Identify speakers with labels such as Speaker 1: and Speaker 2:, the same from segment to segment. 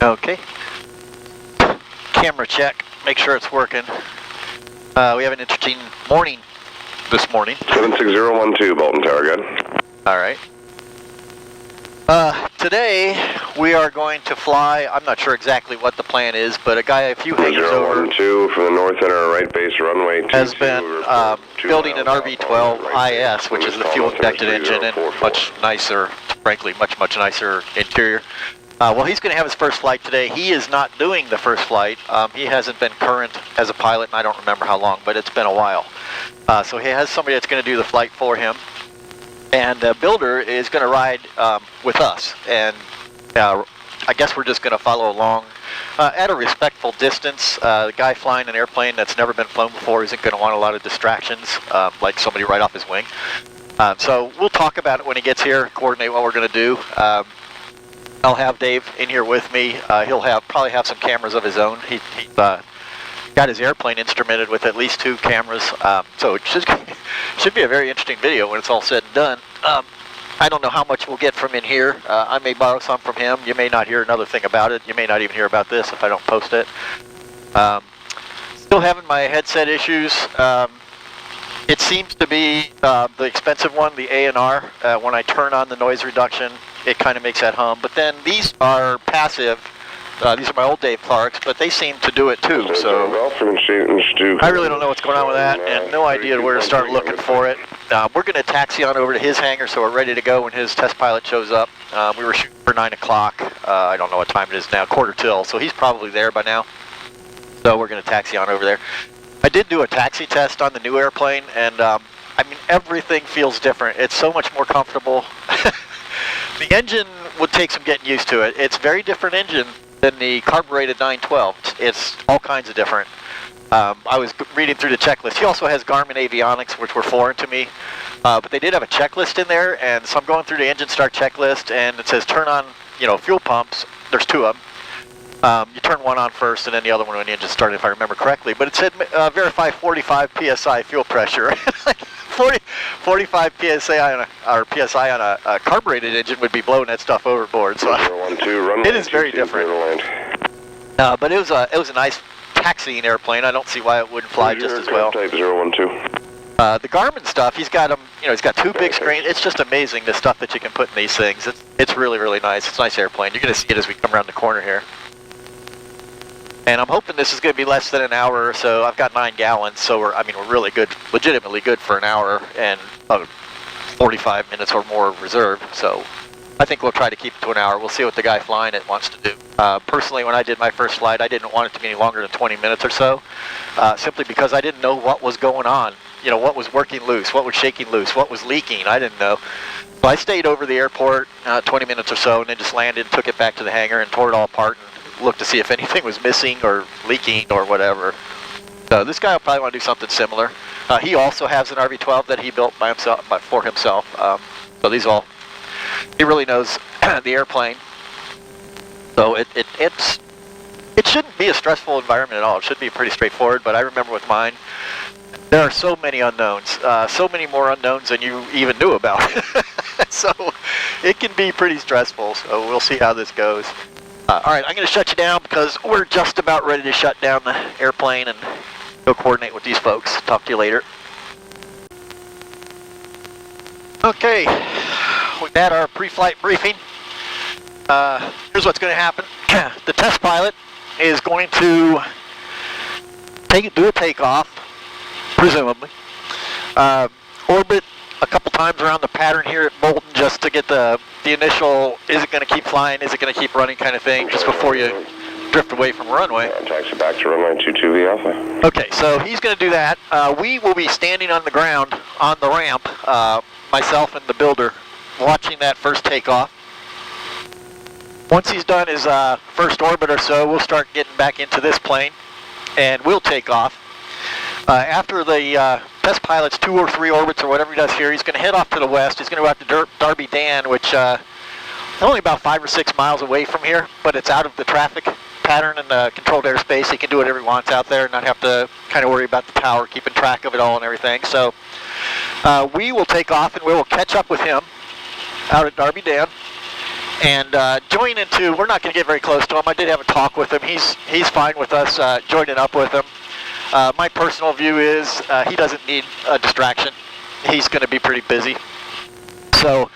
Speaker 1: Okay. Camera check. Make sure it's working. We have an interesting morning this morning.
Speaker 2: 76012, Bolton Tower, good.
Speaker 1: All right. Today we are going to fly. I'm not sure exactly what the plan is, but a few hangars over
Speaker 2: 012 from the north center, right base runway 22,
Speaker 1: has been building an RV-12 IS, which is the fuel-injected engine and much nicer, frankly, much nicer interior. Well, he's going to have his first flight today. He is not doing the first flight. He hasn't been current as a pilot, and I don't remember how long, but it's been a while. So he has somebody that's going to do the flight for him. And the builder is going to ride with us. And I guess we're just going to follow along at a respectful distance. The guy flying an airplane that's never been flown before isn't going to want a lot of distractions, like somebody right off his wing. So we'll talk about it when he gets here, coordinate what we're going to do. I'll have Dave in here with me. He'll probably have some cameras of his own. He's got his airplane instrumented with at least 2 cameras, so it should be a very interesting video when it's all said and done. I don't know how much we'll get from in here. I may borrow some from him. You may not hear another thing about it. You may not even hear about this if I don't post it. Still having my headset issues. It seems to be the expensive one, the A&R. When I turn on the noise reduction, it kind of makes that hum. But then these are passive. These are my old Dave Clarks, but they seem to do it too. So I really don't know what's going on with that, and no idea where to start looking for it. We're going to taxi on over to his hangar, so we're ready to go when his test pilot shows up. We were shooting for 9 o'clock. I don't know what time it is now, 1:45, so he's probably there by now. So we're going to taxi on over there. I did do a taxi test on the new airplane, and I mean, everything feels different. It's so much more comfortable. The engine would take some getting used to it. It's a very different engine than the carbureted 912. It's all kinds of different. I was reading through the checklist. He also has Garmin avionics, which were foreign to me. But they did have a checklist in there, and so I'm going through the engine start checklist, and it says turn on, fuel pumps. There's 2 of them. You turn one on first, and then the other one when the engine started, if I remember correctly. But it said verify 45 psi fuel pressure. 45 psi on a carbureted engine would be blowing that stuff overboard. So it is very different. But it was a nice taxiing airplane. I don't see why it wouldn't fly just as well.
Speaker 2: Type 012.
Speaker 1: The Garmin stuff, he's got them. He's got 2 big screens. It's just amazing the stuff that you can put in these things. It's really nice. It's a nice airplane. You're going to see it as we come around the corner here. And I'm hoping this is going to be less than an hour or so. I've got 9 gallons, so we're really good, legitimately good for an hour and 45 minutes or more reserve. So I think we'll try to keep it to an hour. We'll see what the guy flying it wants to do. Personally, when I did my first flight, I didn't want it to be any longer than 20 minutes or so, simply because I didn't know what was going on. What was working loose, what was shaking loose, what was leaking. I didn't know. So I stayed over the airport 20 minutes or so, and then just landed, took it back to the hangar, and tore it all apart. Look to see if anything was missing or leaking or whatever. So this guy will probably want to do something similar. He also has an RV-12 that he built by himself, for himself. So he really knows the airplane. So it shouldn't be a stressful environment at all. It should be pretty straightforward. But I remember with mine, there are so many unknowns, so many more unknowns than you even knew about. So it can be pretty stressful. So we'll see how this goes. All right, I'm going to shut you down because we're just about ready to shut down the airplane and go coordinate with these folks. Talk to you later. Okay, we've had our pre-flight briefing. Here's what's going to happen. The test pilot is going to do a takeoff, presumably, orbit a couple times around the pattern here at Bolton just to get the initial, is it going to keep flying, is it going to keep running kind of thing, just before you drift away from runway.
Speaker 2: Taxi back to runway 22V Alpha.
Speaker 1: Okay, so he's going to do that. We will be standing on the ground on the ramp, myself and the builder, watching that first takeoff. Once he's done his first orbit or so, we'll start getting back into this plane, and we'll take off. After the test pilot's 2 or 3 orbits or whatever he does here, he's going to head off to the west. He's going to go out to Darby Dan, which is only about 5 or 6 miles away from here, but it's out of the traffic pattern and the controlled airspace. He can do whatever he wants out there and not have to kind of worry about the tower, keeping track of it all and everything. So we will take off and we will catch up with him out at Darby Dan. and join into, we're not going to get very close to him. I did have a talk with him. He's fine with us joining up with him. My personal view is he doesn't need a distraction. He's going to be pretty busy. So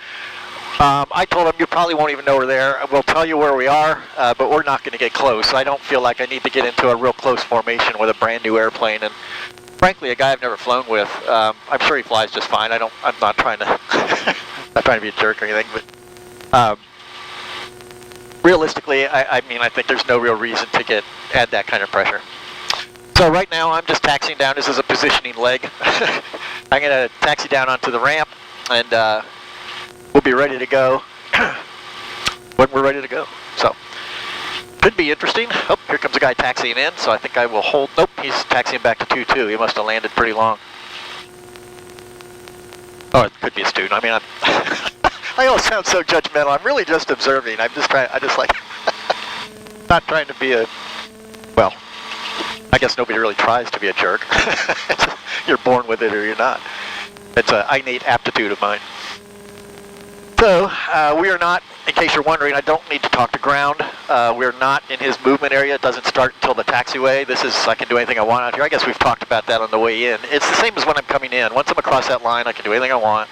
Speaker 1: I told him, you probably won't even know we're there. We'll tell you where we are, but we're not going to get close. I don't feel like I need to get into a real close formation with a brand new airplane. And frankly, a guy I've never flown with, I'm sure he flies just fine. I'm not trying to, not trying to be a jerk or anything, but realistically, I mean, I think there's no real reason to add that kind of pressure. So right now, I'm just taxiing down. This is a positioning leg. I'm going to taxi down onto the ramp, and we'll be ready to go when we're ready to go. So, could be interesting. Oh, here comes a guy taxiing in, so I think I will hold. Nope, he's taxiing back to 2-2. He must have landed pretty long. Oh, it could be a student. I mean, I always sound so judgmental. I'm really just observing. I just like, not trying to be a, well, I guess nobody really tries to be a jerk. You're born with it or you're not. It's an innate aptitude of mine. So, we are not, in case you're wondering, I don't need to talk to ground. We're not in his movement area. It doesn't start until the taxiway. This is, I can do anything I want out here. I guess we've talked about that on the way in. It's the same as when I'm coming in. Once I'm across that line, I can do anything I want.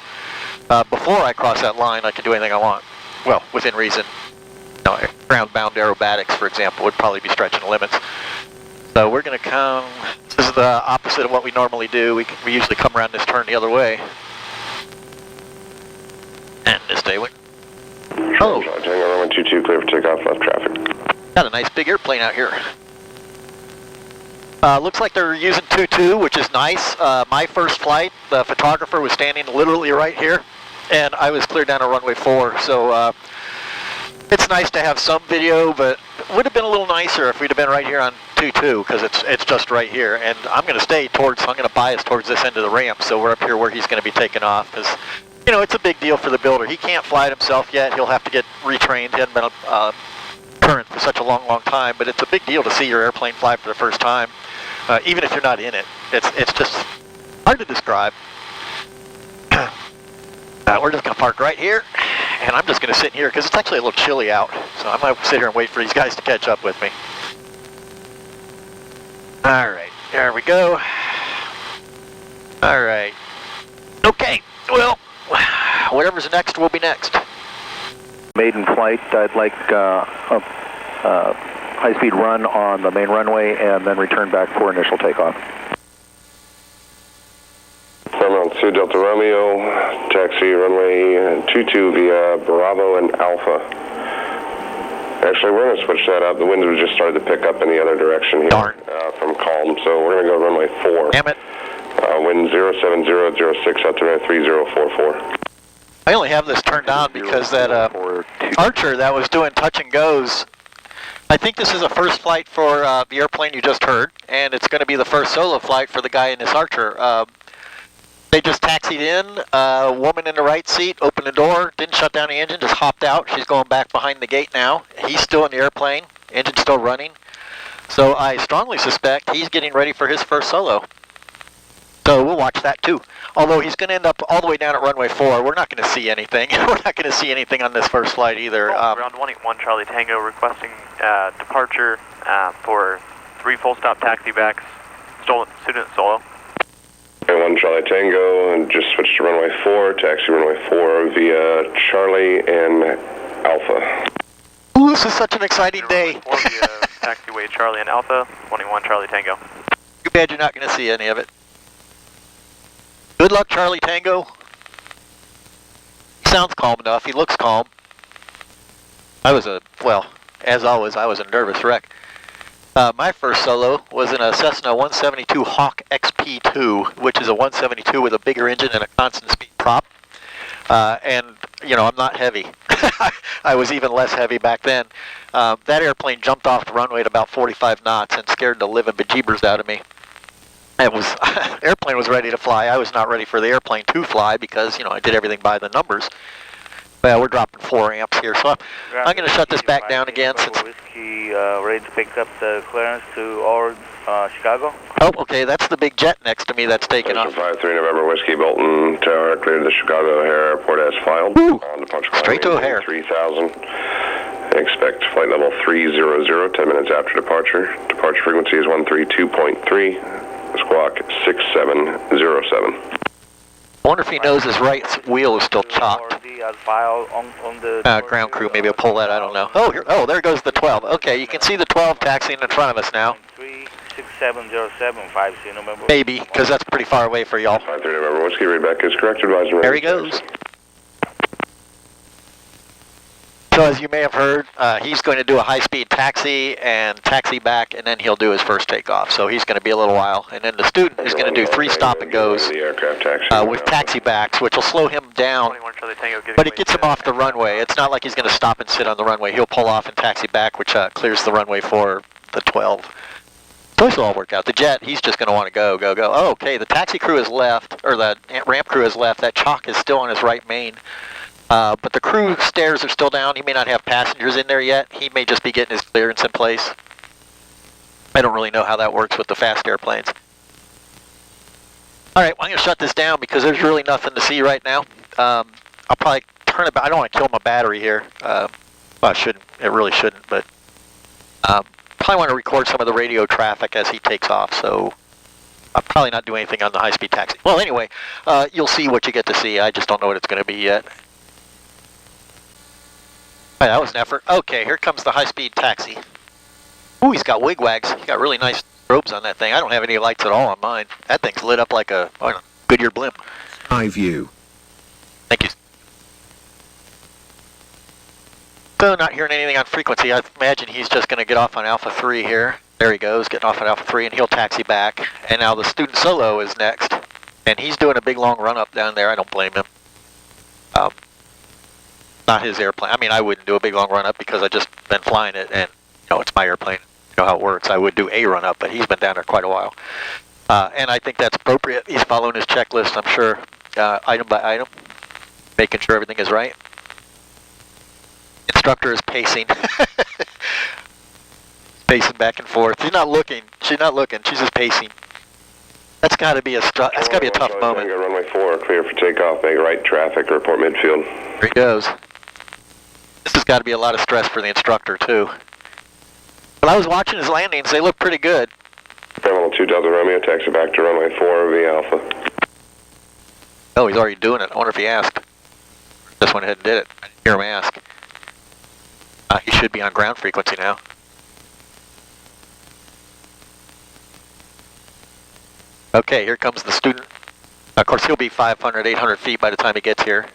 Speaker 1: Before I cross that line, I can do anything I want. Well, within reason. You know, ground-bound aerobatics, for example, would probably be stretching the limits. So we're going to come, this is the opposite of what we normally do. We usually come around this turn the other way. And this day we... Oh!
Speaker 2: Tango Romeo 22, clear for takeoff, left traffic.
Speaker 1: Got a nice big airplane out here. Looks like they're using 2-2, which is nice. My first flight, the photographer was standing literally right here, and I was clear down to runway 4, so it's nice to have some video, but it would have been a little nicer if we'd have been right here on 2-2, because it's just right here, and I'm going to stay towards, I'm going to bias towards this end of the ramp, so we're up here where he's going to be taking off, because, you know, it's a big deal for the builder. He can't fly it himself yet. He'll have to get retrained. He hasn't been current for such a long, long time, but it's a big deal to see your airplane fly for the first time, even if you're not in it. It's just hard to describe. We're just going to park right here, and I'm just going to sit here because it's actually a little chilly out, so I'm going to sit here and wait for these guys to catch up with me. All right, there we go. All right. Okay, well, whatever's next will be next.
Speaker 3: Maiden flight, I'd like a high-speed run on the main runway and then return back for initial takeoff.
Speaker 2: Romeo 2 Delta Romeo, taxi runway 22 via Bravo and Alpha. Actually, we're going to switch that up. The wind just started to pick up in the other direction here.
Speaker 1: Darn.
Speaker 2: From calm, so we're going to go runway 4.
Speaker 1: Damn it.
Speaker 2: Wind 07006 out to 3044.
Speaker 1: I only have this turned on because that Archer that was doing touch and goes, I think this is a first flight for the airplane you just heard, and it's going to be the first solo flight for the guy in this Archer. They just taxied in, a woman in the right seat, opened the door, didn't shut down the engine, just hopped out. She's going back behind the gate now. He's still in the airplane, engine's still running. So I strongly suspect he's getting ready for his first solo. So we'll watch that too. Although he's going to end up all the way down at runway 4. We're not going to see anything. We're not going to see anything on this first flight either.
Speaker 4: Ground 181 Charlie Tango requesting departure for 3 full stop taxi backs, student solo.
Speaker 2: 1 Charlie Tango, and just switch to runway 4, taxi runway 4 via Charlie and Alpha.
Speaker 1: Ooh, this is such an exciting day.
Speaker 4: 4 via taxiway Charlie and Alpha, 21 Charlie Tango.
Speaker 1: Too bad you're not going to see any of it. Good luck, Charlie Tango. He sounds calm enough. He looks calm. Well, as always, I was a nervous wreck. My first solo was in a Cessna 172 Hawk XP2, which is a 172 with a bigger engine and a constant speed prop. And, you know, I'm not heavy. I was even less heavy back then. That airplane jumped off the runway at about 45 knots and scared the living bejeebers out of me. Airplane was ready to fly. I was not ready for the airplane to fly because, you know, I did everything by the numbers. Well, we're dropping 4 amps here, so I'm going to shut this back down again. Since
Speaker 5: Whiskey, ready to pick up the clearance to our Chicago.
Speaker 1: Oh, okay, that's the big jet next to me that's taking off.
Speaker 2: 53 November Whiskey Bolton Tower, cleared the Chicago O'Hare Airport as filed.
Speaker 1: Ooh,
Speaker 2: On departure
Speaker 1: straight to O'Hare.
Speaker 2: 3000. Expect flight level 300, 10 minutes after departure. Departure frequency is 132.3, squawk 6707.
Speaker 1: I wonder if he knows his right wheel is still chocked. Ground crew maybe will pull that, I don't know. Oh, here, oh, there goes the 12. Okay, you can see the 12 taxiing in front of us now.
Speaker 5: 670750 November.
Speaker 1: Maybe, because that's pretty far away for y'all.
Speaker 2: 53 November Whiskey, readback is correct, advisor.
Speaker 1: There he goes. So as you may have heard, he's going to do a high-speed taxi and taxi back, and then he'll do his first takeoff. So he's going to be a little while. And then the student is going to do 3 stop-and-goes with taxi backs, which will slow him down, but it gets him off the runway. It's not like he's going to stop and sit on the runway. He'll pull off and taxi back, which clears the runway for the 12. So this will all work out. The jet, he's just going to want to go, go, go. Oh, okay, the taxi crew has left, or the ramp crew has left. That chock is still on his right main. But the crew stairs are still down. He may not have passengers in there yet. He may just be getting his clearance in place. I don't really know how that works with the fast airplanes. All right, well, I'm going to shut this down because there's really nothing to see right now. I'll probably turn it back. I don't want to kill my battery here. Well, I shouldn't. It really shouldn't, but probably want to record some of the radio traffic as he takes off, so I'll probably not do anything on the high-speed taxi. Well, anyway, you'll see what you get to see. I just don't know what it's going to be yet. All right, that was an effort. Okay, here comes the high-speed taxi. Ooh, he's got wigwags. He's got really nice strobes on that thing. I don't have any lights at all on mine. That thing's lit up like a Goodyear blimp.
Speaker 6: High view.
Speaker 1: Thank you. So not hearing anything on frequency. I imagine he's just going to get off on Alpha 3 here. There he goes, getting off on Alpha 3, and he'll taxi back. And now the student solo is next. And he's doing a big long run-up down there. I don't blame him. Not his airplane. I mean, I wouldn't do a big long run-up because I've just been flying it, and, you know, it's my airplane. You know how it works. I would do a run-up, but he's been down there quite a while. And I think that's appropriate. He's following his checklist, I'm sure, item by item, making sure everything is right. Instructor is pacing. Pacing back and forth. She's not looking. She's not looking. She's just pacing. That's got to be a tough moment.
Speaker 2: Runway 4, clear for takeoff. Make right traffic. Report midfield.
Speaker 1: There he goes. This has got to be a lot of stress for the instructor, too. But I was watching his landings. They look pretty good.
Speaker 2: Terminal 2 Delta Romeo, taxi back to runway 4 via Alpha.
Speaker 1: Oh, he's already doing it. I wonder if he asked. Just went ahead and did it. I didn't hear him ask. He should be on ground frequency now. Okay, here comes the student. Of course, he'll be 500, 800 feet by the time he gets here.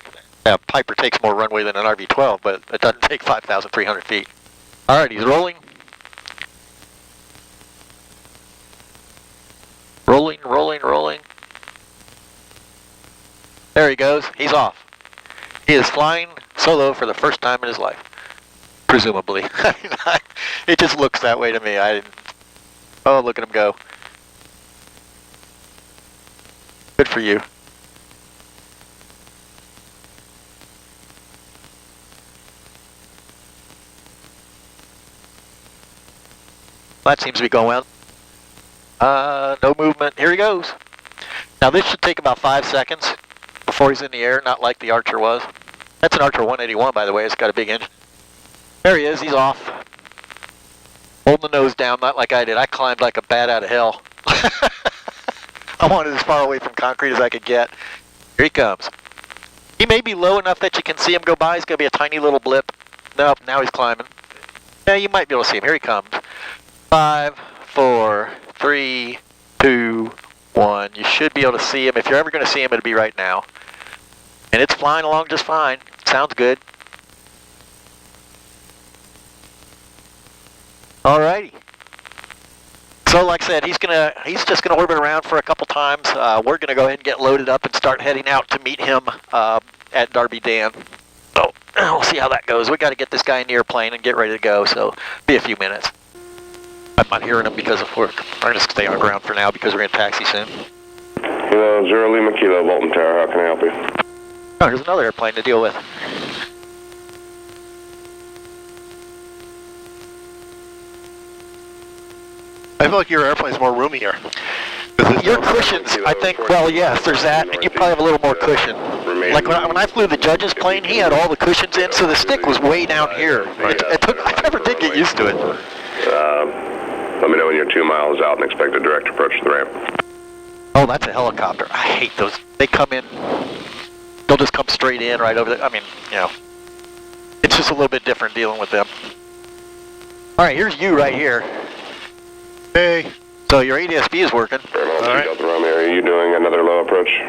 Speaker 1: Piper takes more runway than an RV-12, but it doesn't take 5,300 feet. All right, he's rolling. Rolling, rolling, rolling. There he goes. He's off. He is flying solo for the first time in his life, presumably. It just looks that way to me. Oh, look at him go. Good for you. That seems to be going well. No movement. Here he goes. Now this should take about 5 seconds before he's in the air, not like the Archer was. That's an Archer 181, by the way. It's got a big engine. There he is. He's off. Holding the nose down, not like I did. I climbed like a bat out of hell. I wanted as far away from concrete as I could get. Here he comes. He may be low enough that you can see him go by. He's going to be a tiny little blip. Nope, now he's climbing. Yeah, you might be able to see him. Here he comes. 5, 4, 3, 2, 1. You should be able to see him. If you're ever going to see him, it'll be right now. And it's flying along just fine. Sounds good. Alrighty. So like I said, he's just gonna orbit around for a couple times. We're gonna go ahead and get loaded up and start heading out to meet him at Darby Dan. So we'll see how that goes. We got to get this guy in the airplane and get ready to go. So be a few minutes. I'm not hearing him because of work. We're gonna stay on ground for now because we're gonna taxi soon.
Speaker 2: Kilo 0 Lima Kilo Bolton Tower. How can I help you?
Speaker 1: Oh, here's another airplane to deal with.
Speaker 5: I feel like your airplane's more roomier.
Speaker 1: Your cushions, I think, well, yes, there's that, and you probably have a little more cushion. Like when I flew the judge's plane, he had all the cushions in, so the stick was way down here. I never did get used to it.
Speaker 2: Let me know when you're 2 miles out and expect a direct approach to the ramp.
Speaker 1: Oh, that's a helicopter. I hate those. They come in, they'll just come straight in right over there. I mean, you know, it's just a little bit different dealing with them. All right, here's you right here.
Speaker 5: Hey.
Speaker 1: So your ADS-B is working.
Speaker 2: All right. Delta Romeo, are you doing another low approach?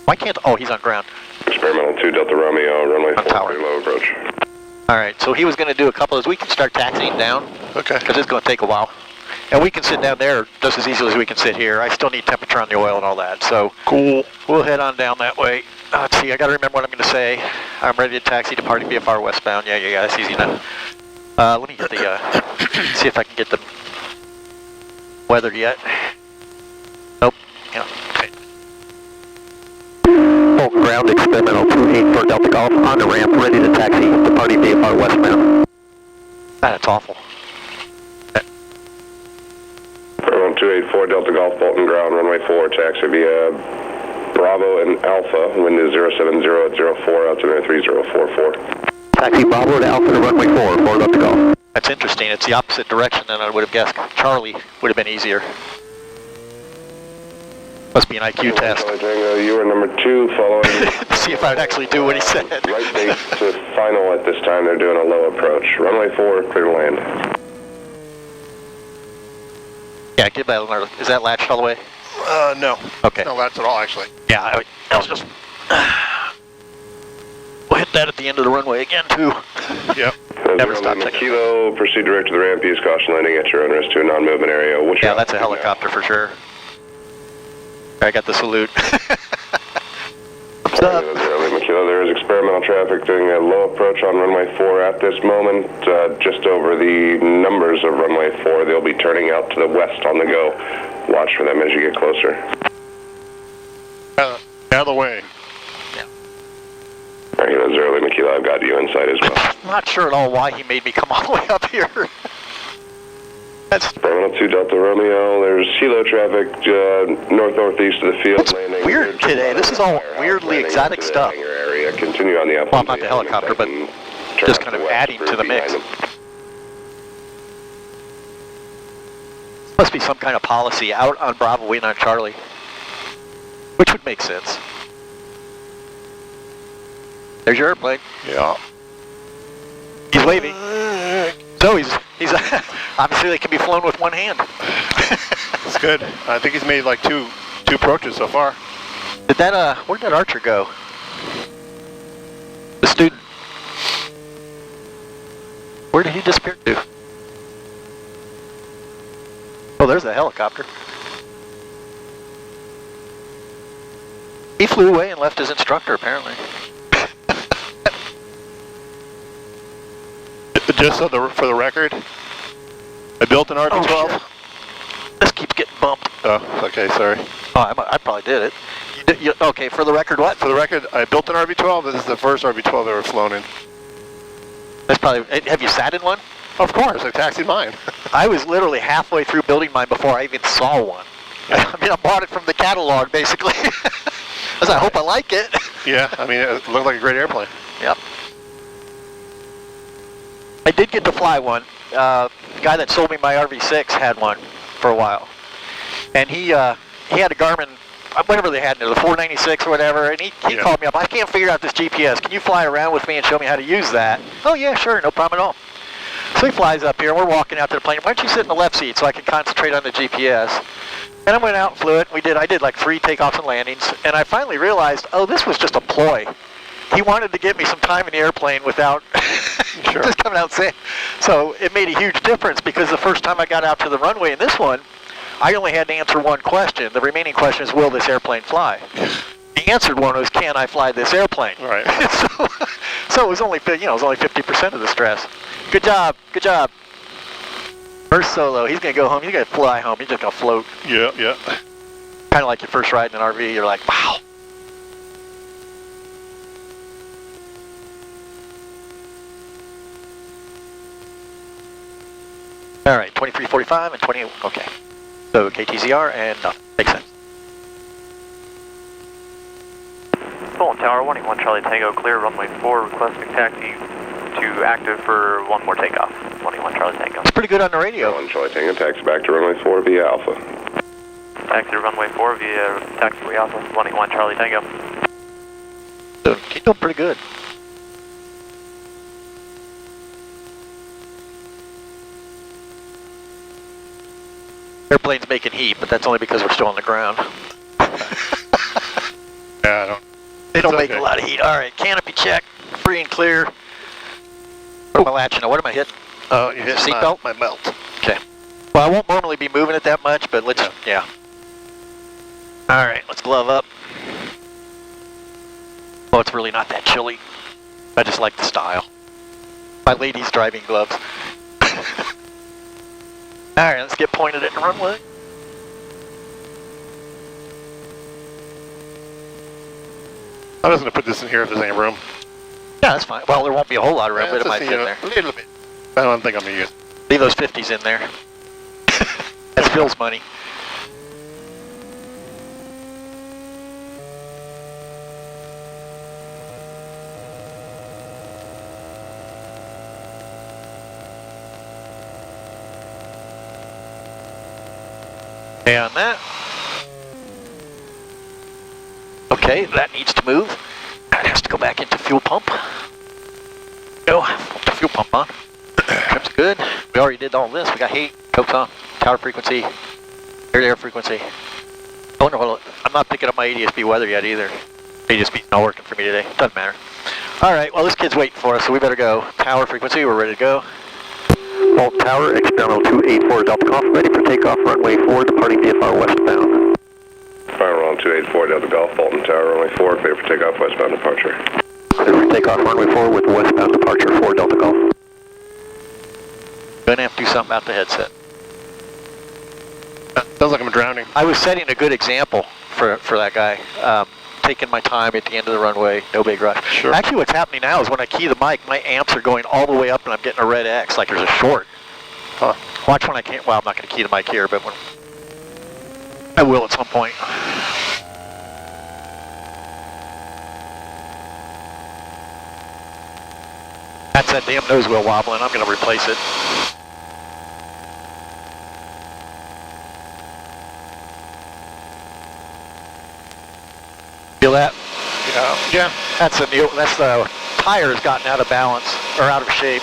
Speaker 1: Why can't, oh, he's on ground.
Speaker 2: Experimental 2 Delta Romeo, runway 4, low approach.
Speaker 1: All right, so he was going to do a couple of those. We can start taxiing down.
Speaker 5: Okay.
Speaker 1: Because it's going to take a while. And we can sit down there just as easily as we can sit here. I still need temperature on the oil and all that. So
Speaker 5: cool.
Speaker 1: We'll head on down that way. Let's see, I got to remember what I'm going to say. I'm ready to taxi departing VFR westbound. Yeah, that's easy enough. Let me get the, see if I can get them weathered yet. Nope. Yeah. Okay. Full ground experimental 284 Delta Golf on the ramp, ready to taxi departing VFR westbound. That's awful.
Speaker 2: 284 Delta Golf, Bolton ground, runway 4, taxi via Bravo and Alpha, wind is 070 at 04, altimeter 3044.
Speaker 1: Taxi Bravo to Alpha to runway 4, forward up to golf. That's interesting, it's the opposite direction than I would have guessed. Charlie would have been easier. Must be an IQ test.
Speaker 2: Tango, you are number 2 following.
Speaker 1: See if I would actually do what he said.
Speaker 2: Right base to final at this time, they're doing a low approach. Runway 4, clear to land.
Speaker 1: Yeah, give that another. Is that latched all the way?
Speaker 5: No.
Speaker 1: Okay.
Speaker 5: No latch at all, actually.
Speaker 1: Yeah, I was just. We'll hit that at the end of the runway again, too.
Speaker 5: Yep.
Speaker 1: Never stop checking.
Speaker 2: Kilo, proceed direct to the ramp. Use caution landing at your own risk to a non-movement area. What's
Speaker 1: yeah, that's a helicopter for sure. I got the salute. What's up?
Speaker 2: There is experimental traffic doing a low approach on runway 4 at this moment, just over the numbers of runway 4. They'll be turning out to the west on the go. Watch for them as you get closer.
Speaker 5: Out of the way.
Speaker 1: Yeah.
Speaker 2: All right, that's early, Makila. I've got you inside as well.
Speaker 1: I'm not sure at all why he made me come all the way up here. That's
Speaker 2: Terminal 2 Delta Romeo, there's helo traffic north-northeast of the field. Landing
Speaker 1: weird today. This is all weirdly exotic stuff.
Speaker 2: Area. Continue on the
Speaker 1: well, not the helicopter, but just kind of adding to the mix. Must be some kind of policy out on Bravo, in on Charlie. Which would make sense. There's your airplane.
Speaker 5: Yeah.
Speaker 1: He's waving. So he's obviously they can be flown with one hand.
Speaker 5: That's good. I think he's made like two approaches so far.
Speaker 1: Did that where'd that Archer go? The student. Where did he disappear to? Oh, there's the helicopter. He flew away and left his instructor, apparently.
Speaker 5: Just so for the record, I built an RB-12.
Speaker 1: Oh, this keeps getting bumped.
Speaker 5: Oh, okay, sorry.
Speaker 1: Oh, I probably did it. Okay, for the record, what?
Speaker 5: For the record, I built an RB-12. This is the first RB-12 I've ever flown in.
Speaker 1: That's probably. Have you sat in one?
Speaker 5: Of course, I taxied mine.
Speaker 1: I was literally halfway through building mine before I even saw one. I mean, I bought it from the catalog, basically. I hope I like it.
Speaker 5: Yeah, I mean, it looked like a great airplane.
Speaker 1: Yep. I did get to fly one. The guy that sold me my RV6 had one for a while. And he had a Garmin, whatever they had, the 496 or whatever, and he called me up. I can't figure out this GPS. Can you fly around with me and show me how to use that? Oh, yeah, sure, no problem at all. So he flies up here, and we're walking out to the plane. Why don't you sit in the left seat so I can concentrate on the GPS? And I went out and flew it. I did like 3 takeoffs and landings, and I finally realized, oh, this was just a ploy. He wanted to get me some time in the airplane without just coming out and saying. So it made a huge difference because the first time I got out to the runway in this one, I only had to answer one question. The remaining question is, will this airplane fly? The answered one was, can I fly this airplane?
Speaker 5: Right.
Speaker 1: so it was only, it was only 50% of the stress. Good job. Good job. First solo. He's gonna go home. He's gonna fly home. He's just gonna float.
Speaker 5: Yeah, yeah.
Speaker 1: Kind of like your first ride in an RV. You're like, wow. All right, 2345 and 20, okay. So KTZR and makes sense.
Speaker 4: Fulton Tower, 181 Charlie Tango, clear runway 4, requesting taxi to active for one more takeoff. 181 Charlie Tango.
Speaker 1: It's pretty good on the radio.
Speaker 2: 1 Charlie Tango, taxi back to runway 4 via Alpha.
Speaker 4: Taxi to runway 4 via taxiway Alpha, 181 Charlie Tango.
Speaker 1: So keep doing pretty good. Airplane's making heat, but that's only because we're still on the ground.
Speaker 5: Yeah, I don't.
Speaker 1: They don't
Speaker 5: It's
Speaker 1: make
Speaker 5: okay.
Speaker 1: a lot of heat. All right, canopy check, free and clear. What am I latching on? What am I hitting?
Speaker 5: Oh, you hit
Speaker 1: Seatbelt?
Speaker 5: my belt.
Speaker 1: Okay. Well, I won't normally be moving it that much, but let's, yeah. All right, let's glove up. Oh, it's really not that chilly. I just like the style. My lady's driving gloves. All right, let's get pointed at the runway.
Speaker 5: I'm just gonna put this in here if there's any room.
Speaker 1: Yeah, that's fine. Well, there won't be a whole lot of room, but it
Speaker 5: Just,
Speaker 1: might
Speaker 5: you
Speaker 1: fit
Speaker 5: know,
Speaker 1: there.
Speaker 5: a little bit. I don't think I'm gonna use.
Speaker 1: Leave those 50s in there. That's Phil's money. And that. Okay, that needs to move. That has to go back into fuel pump. Go, put the fuel pump on. Trim's good. We already did all this. We got heat, coke's on, tower frequency, air-to-air frequency. Oh no, I'm not picking up my ADSB weather yet either. ADSB's not working for me today. Doesn't matter. All right, well this kid's waiting for us, so we better go. Tower frequency, we're ready to go.
Speaker 3: Fulton Tower, experimental 284 Delta Golf, ready for takeoff, runway 4, departing VFR westbound.
Speaker 2: Final round 284 Delta Golf, Fulton Tower, runway 4, clear for takeoff, westbound departure.
Speaker 3: Clear for takeoff, runway 4 with westbound departure 4 Delta Golf.
Speaker 1: Gonna have to do something about the headset.
Speaker 5: Sounds like I'm drowning.
Speaker 1: I was setting a good example for that guy. Taking my time at the end of the runway, no big rush.
Speaker 5: Sure.
Speaker 1: Actually, what's happening now is when I key the mic, my amps are going all the way up and I'm getting a red X, like there's a short.
Speaker 5: Huh.
Speaker 1: Watch when I can't, well, I'm not going to key the mic here, but when I will at some point. That's that damn nose wheel wobbling. I'm going to replace it. Feel that?
Speaker 5: Yeah.
Speaker 1: That's the tire's gotten out of balance, or out of shape.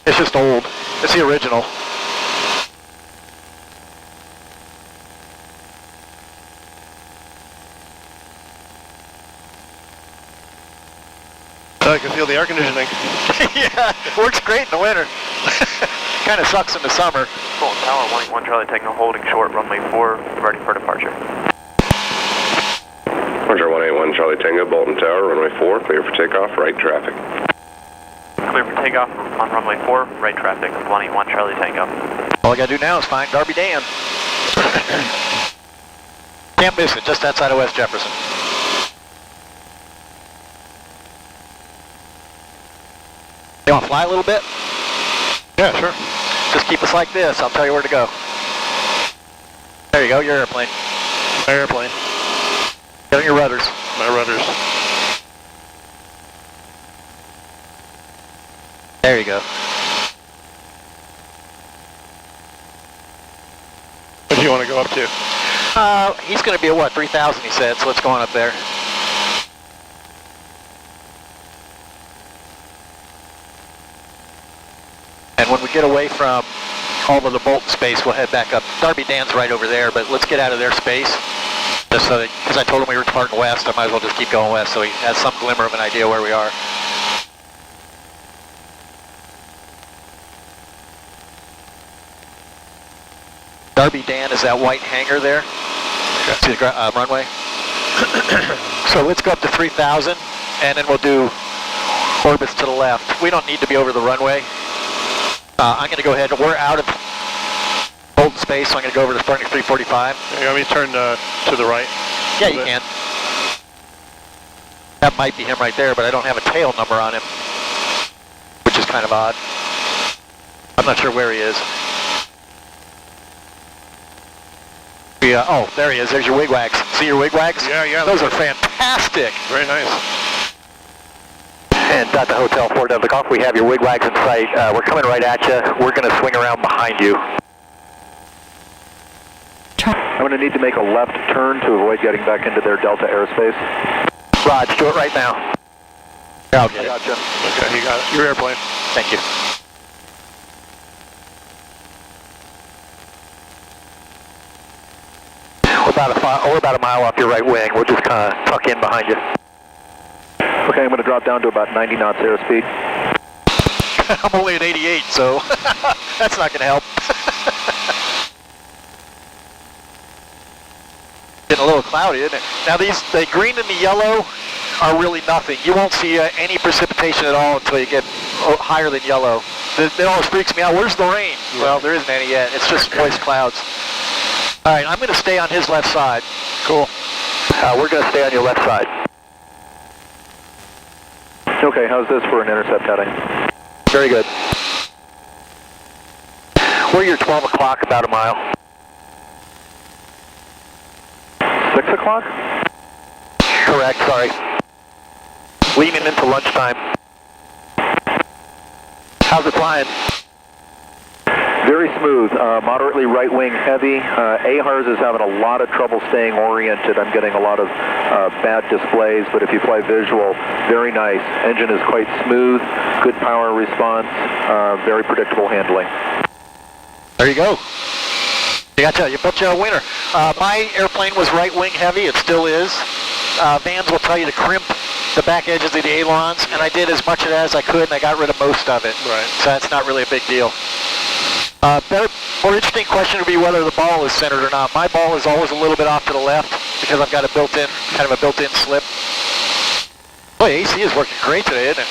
Speaker 1: It's just old. It's the original.
Speaker 5: I can feel the air conditioning.
Speaker 1: Yeah, works great in the winter. Kind of sucks in the summer.
Speaker 4: Fulton Tower, 181 Charlie Tango, holding short, runway 4, ready for departure.
Speaker 2: Roger, 181 Charlie Tango, Bolton Tower, runway 4, clear for takeoff, right traffic.
Speaker 4: Clear for takeoff on runway 4, right traffic, 181 Charlie Tango.
Speaker 1: All I gotta do now is find Darby Dan. Can't miss it, just outside of West Jefferson. You wanna fly a little bit?
Speaker 5: Yeah, sure.
Speaker 1: Just keep us like this, I'll tell you where to go. There you go, your airplane.
Speaker 5: My airplane.
Speaker 1: Get on your rudders.
Speaker 5: My rudders.
Speaker 1: There you go.
Speaker 5: What do you want to go up to?
Speaker 1: He's gonna be at what, 3,000 he said, so let's go on up there. And when we get away from all of the Bolton space, we'll head back up. Darby Dan's right over there, but let's get out of their space. Just so that, because I told him we were departing west, I might as well just keep going west so he has some glimmer of an idea where we are. Darby Dan is that white hangar there. See the runway? So let's go up to 3,000 and then we'll do orbits to the left. We don't need to be over the runway. I'm going to go ahead, we're out of Bolton space, so I'm going to go over to starting at 345.
Speaker 5: You want me to turn to the right?
Speaker 1: Yeah, you can. That might be him right there, but I don't have a tail number on him, which is kind of odd. I'm not sure where he is. Yeah. Oh, there he is. There's your wigwags. See your wigwags?
Speaker 5: Yeah.
Speaker 1: Those are fantastic.
Speaker 5: Very nice.
Speaker 3: And Delta Hotel 4 Delta Golf, we have your wigwags in sight. We're coming right at you. We're going to swing around behind you.
Speaker 6: I'm going to need to make a left turn to avoid getting back into their Delta airspace.
Speaker 3: Raj, do it right now.
Speaker 1: Yeah, I'll get it.
Speaker 6: Gotcha.
Speaker 5: Okay, you got it. Your airplane.
Speaker 1: Thank you.
Speaker 3: We're about a mile off your right wing. We'll just kind of tuck in behind you.
Speaker 6: Okay, I'm going to drop down to about 90 knots airspeed.
Speaker 1: I'm only at 88, so that's not going to help. Getting a little cloudy, isn't it? Now the green and the yellow are really nothing. You won't see any precipitation at all until you get higher than yellow. It always freaks me out. Where's the rain? Yeah. Well, there isn't any yet. It's just moist clouds. All right, I'm going to stay on his left side.
Speaker 3: Cool. We're going to stay on your left side.
Speaker 6: Okay, how's this for an intercept heading?
Speaker 3: Very good. We're your 12 o'clock, about a mile.
Speaker 6: 6 o'clock?
Speaker 3: Correct, sorry. Leaning into lunchtime. How's it flying?
Speaker 6: Very smooth, moderately right wing heavy. AHRS is having a lot of trouble staying oriented. I'm getting a lot of bad displays, but if you fly visual, very nice. Engine is quite smooth, good power response, very predictable handling.
Speaker 1: There you go. You bet you a winner. My airplane was right wing heavy, it still is. Vans will tell you to crimp the back edges of the ailerons, and I did as much as I could, and I got rid of most of it.
Speaker 5: Right.
Speaker 1: So that's not really a big deal. More interesting question would be whether the ball is centered or not. My ball is always a little bit off to the left because I've got a kind of a built-in slip. Boy, AC is working great today, isn't it?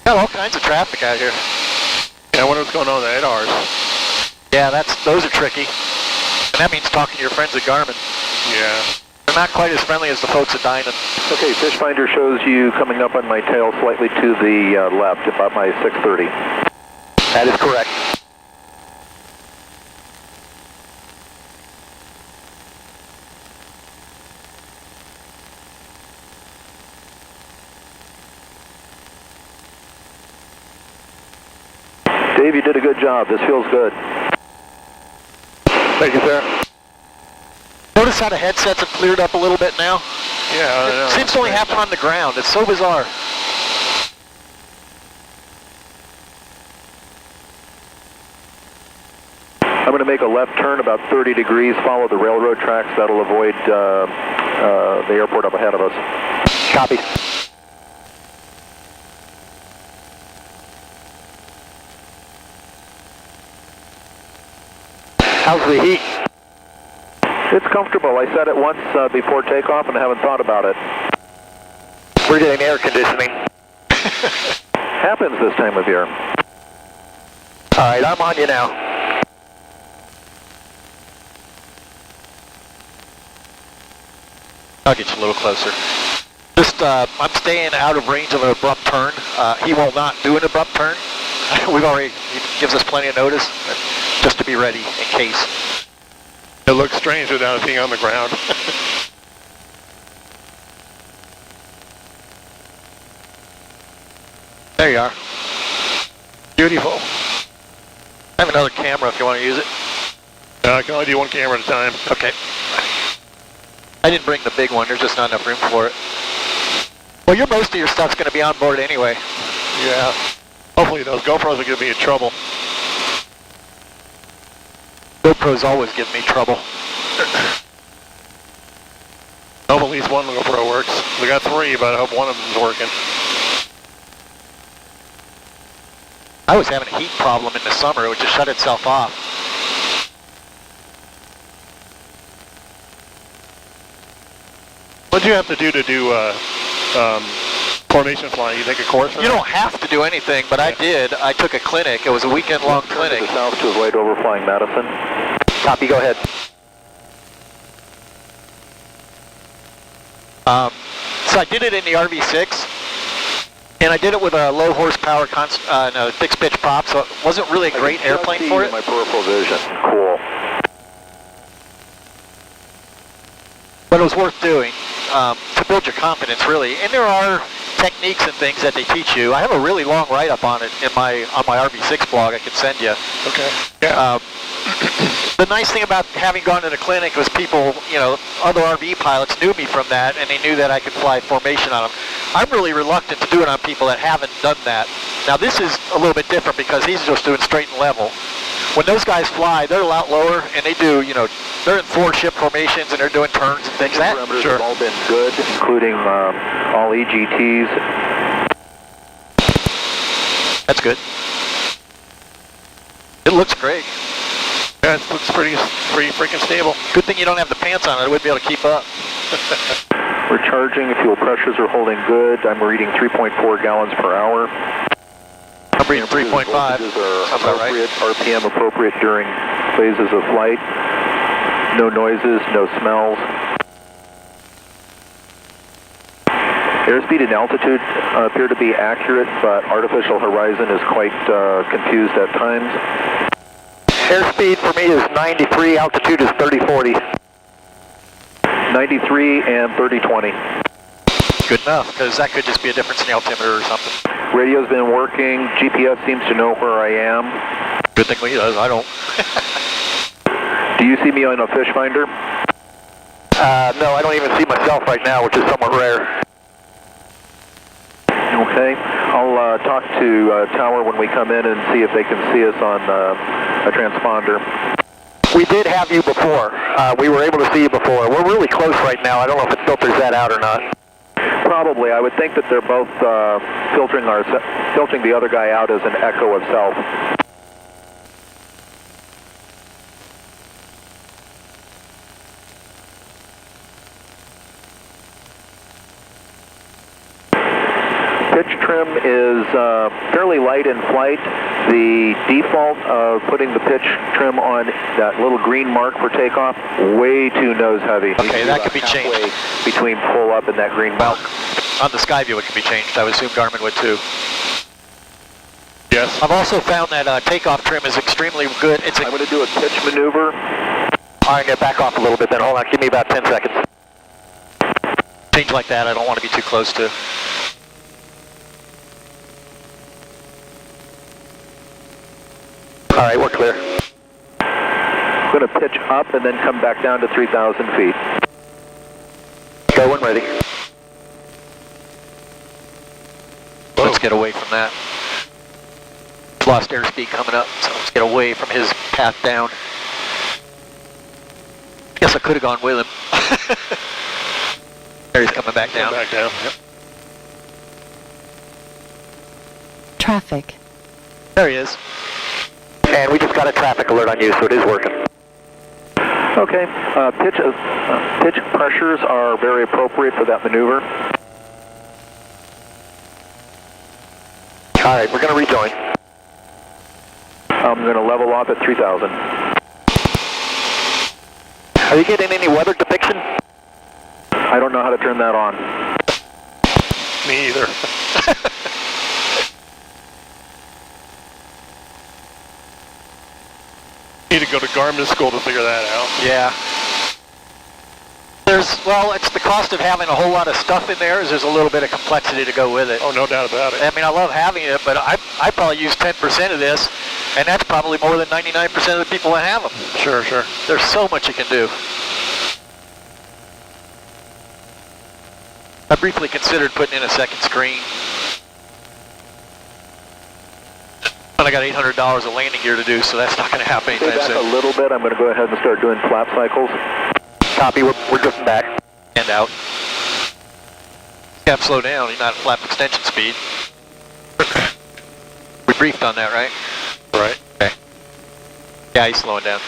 Speaker 1: Got all kinds of traffic out here.
Speaker 5: Yeah, I wonder what's going on with the ADRs.
Speaker 1: Yeah, those are tricky. And that means talking to your friends at Garmin.
Speaker 5: Yeah.
Speaker 1: They're not quite as friendly as the folks at Dynan.
Speaker 6: Okay, fish finder shows you coming up on my tail slightly to the left, about my 630.
Speaker 3: That is correct.
Speaker 6: Dave, you did a good job. This feels good.
Speaker 3: Thank you, sir.
Speaker 1: Notice how the headsets have cleared up a little bit now?
Speaker 5: Yeah, I know.
Speaker 1: It seems to only happen on the ground. It's so bizarre.
Speaker 6: I'm going to make a left turn about 30 degrees, follow the railroad tracks. That'll avoid the airport up ahead of us.
Speaker 3: Copy. How's the heat?
Speaker 6: It's comfortable. I said it once before takeoff and I haven't thought about it.
Speaker 3: We're getting air conditioning.
Speaker 6: Happens this time of year.
Speaker 3: All right, I'm on you now.
Speaker 1: I'll get you a little closer. Just, I'm staying out of range of an abrupt turn. He will not do an abrupt turn. He gives us plenty of notice, just to be ready in case.
Speaker 5: It looks strange without it being on the ground.
Speaker 1: There you are.
Speaker 5: Beautiful.
Speaker 1: I have another camera if you want to use it.
Speaker 5: I can only do one camera at a time.
Speaker 1: Okay. I didn't bring the big one. There's just not enough room for it. Well, most of your stuff's going to be on board anyway.
Speaker 5: Yeah. Hopefully those GoPros will give me in trouble.
Speaker 1: GoPros always give me trouble.
Speaker 5: I hope at least one GoPro works. We got 3, but I hope one of them's working.
Speaker 1: I was having a heat problem in the summer. It would just shut itself off.
Speaker 5: What do you have to do formation flying? You take a course?
Speaker 1: You don't have to do anything, but I did. I took a clinic. It was a weekend-long clinic.
Speaker 6: To the south to avoid overflying Madison.
Speaker 3: Copy, go ahead.
Speaker 1: So I did it in the RV6, and I did it with a low horsepower no, fixed pitch prop, so it wasn't really a great airplane for it.
Speaker 6: My peripheral vision. Cool.
Speaker 1: But it was worth doing to build your confidence, really. And there are techniques and things that they teach you. I have a really long write-up on it on my RV6 blog I could send you.
Speaker 5: Okay. Yeah.
Speaker 1: The nice thing about having gone to the clinic was people, other RV pilots knew me from that, and they knew that I could fly formation on them. I'm really reluctant to do it on people that haven't done that. Now this is a little bit different because he's just doing straight and level. When those guys fly, they're a lot lower, and they do, they're in 4-ship formations and they're doing turns and things. That
Speaker 6: parameters have all been good, including all EGTs.
Speaker 1: That's good. It looks great.
Speaker 5: Yeah, it looks pretty freaking stable.
Speaker 1: Good thing you don't have the pants on. I wouldn't be able to keep up.
Speaker 6: We're charging. Fuel pressures are holding good. I'm reading 3.4 gallons per hour.
Speaker 1: I'm reading 3.5.
Speaker 6: Voltages are appropriate, right. RPM appropriate during phases of flight. No noises, no smells. Airspeed and altitude appear to be accurate, but artificial horizon is quite confused at times.
Speaker 3: Airspeed for me is 93, altitude is 3040.
Speaker 6: 93 and 3020.
Speaker 1: Good enough, because that could just be a difference in the altimeter or something.
Speaker 6: Radio's been working. GPS seems to know where I am.
Speaker 1: Good thing he does. I don't.
Speaker 6: Do you see me on a fish finder?
Speaker 3: No, I don't even see myself right now, which is somewhat rare.
Speaker 6: Okay. I'll talk to Tower when we come in and see if they can see us on a transponder.
Speaker 3: We did have you before. We were able to see you before. We're really close right now. I don't know if it filters that out or not.
Speaker 6: Probably. I would think that they're both filtering the other guy out as an echo of self. Pitch trim is fairly light in flight. The default of putting the pitch trim on that little green mark for takeoff, way too nose heavy.
Speaker 1: Okay, that could be changed.
Speaker 6: Between pull up and that green mark.
Speaker 1: On the Skyview it can be changed. I would assume Garmin would too.
Speaker 5: Yes.
Speaker 1: I've also found that takeoff trim is extremely good.
Speaker 6: I'm going to do a pitch maneuver.
Speaker 3: All right, I'm going to back off a little bit then. Hold on, give me about 10 seconds.
Speaker 1: Change like that, I don't want to be too close to.
Speaker 3: All right, we're clear.
Speaker 6: I'm going to pitch up and then come back down to 3,000 feet.
Speaker 3: Go when ready.
Speaker 1: Let's get away from that. Lost airspeed coming up, so let's get away from his path down. Guess I could have gone with him. There he's coming back down.
Speaker 5: Back down, yep.
Speaker 7: Traffic.
Speaker 1: There he is.
Speaker 3: And we just got a traffic alert on you, so it is working.
Speaker 6: Okay. Pitch pressures are very appropriate for that maneuver.
Speaker 3: All right, we're going to rejoin.
Speaker 6: I'm going to level off at 3,000.
Speaker 3: Are you getting any weather depiction?
Speaker 6: I don't know how to turn that on.
Speaker 5: Me either. Need to go to Garmin school to figure that out.
Speaker 1: Yeah. It's the cost of having a whole lot of stuff in there is there's a little bit of complexity to go with it.
Speaker 5: Oh, no doubt about it.
Speaker 1: I mean, I love having it, but I probably use 10% of this, and that's probably more than 99% of the people that have them.
Speaker 5: Sure, sure.
Speaker 1: There's so much you can do. I briefly considered putting in a second screen. But I got $800 of landing gear to do, so that's not going to happen
Speaker 6: Stay
Speaker 1: anytime
Speaker 6: back
Speaker 1: soon.
Speaker 6: a little bit. I'm going to go ahead and start doing flap cycles.
Speaker 3: Copy, we're drifting back.
Speaker 1: And out. You have to slow down. You're not at flap extension speed. We briefed on that, right?
Speaker 5: Right.
Speaker 1: Okay. Yeah, he's slowing down.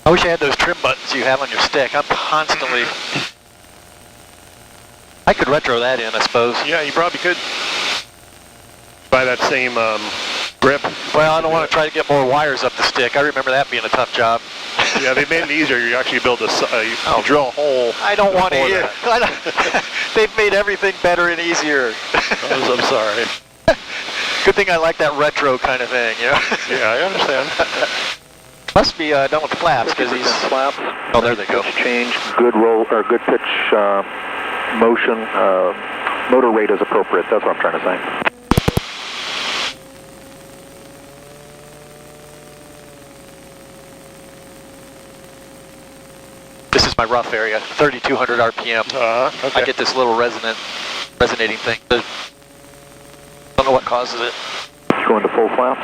Speaker 1: I wish I had those trim buttons you have on your stick. I'm constantly... I could retro that in, I suppose.
Speaker 5: Yeah, you probably could. Buy that same grip.
Speaker 1: Well, I don't want to try to get more wires up the stick. I remember that being a tough job.
Speaker 5: Yeah, they made it easier. You actually build you drill a hole.
Speaker 1: I don't want to
Speaker 5: before
Speaker 1: hear.
Speaker 5: that.
Speaker 1: They've made everything better and easier.
Speaker 5: I'm sorry.
Speaker 1: Good thing I like that retro kind of thing, you know?
Speaker 5: Yeah, I understand.
Speaker 1: Must be done with flaps because he's.
Speaker 6: flaps.
Speaker 1: Oh, there they go.
Speaker 6: Pitch change, good roll or good pitch motion. Motor rate is appropriate. That's what I'm trying to say.
Speaker 1: This is my rough area, 3,200 RPM.
Speaker 5: Okay.
Speaker 1: I get this little resonating thing. Don't know what causes it.
Speaker 6: Going to full flaps.